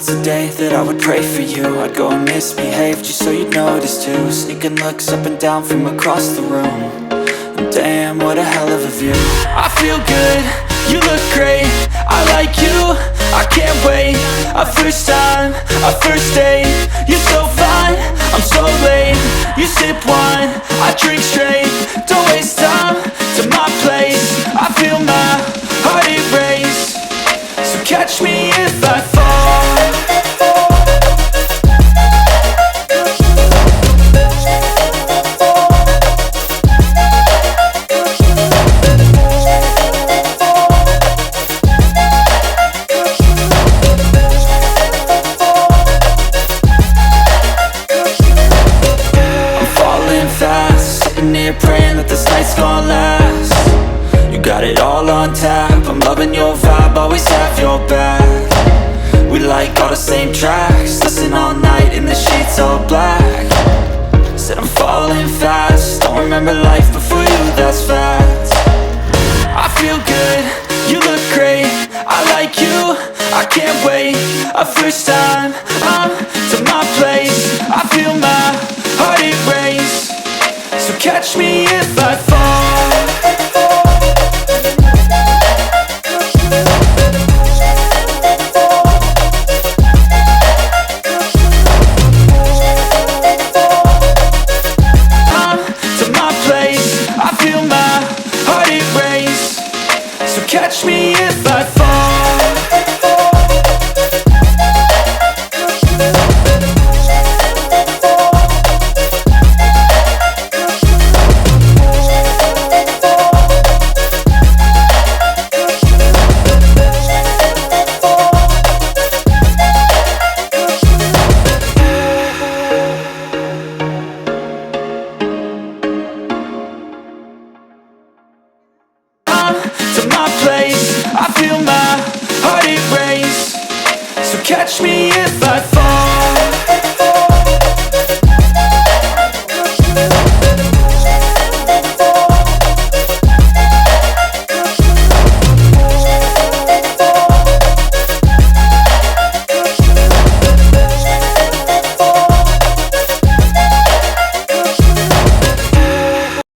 once a day that I would pray for you. I'd go and misbehave just so you'd notice too. Sneaking looks up and down from across the room. And damn, what a hell of a view. I feel good, you look great, I like you, I can't wait. A first time, a first date, you're so fine, I'm so late. You sip wine, I drink straight, don't waste time to my place. I feel my heart erase, so catch me if I fall. Praying that this night's gonna last. You got it all on tap, I'm loving your vibe, always have your back. We like all the same tracks, listen all night in the sheets all black. Said I'm falling fast, don't remember life before you, that's fact. I feel good, you look great, I like you, I can't wait. A first time, I'm to my place. I feel my heart erase, so catch me if I fall.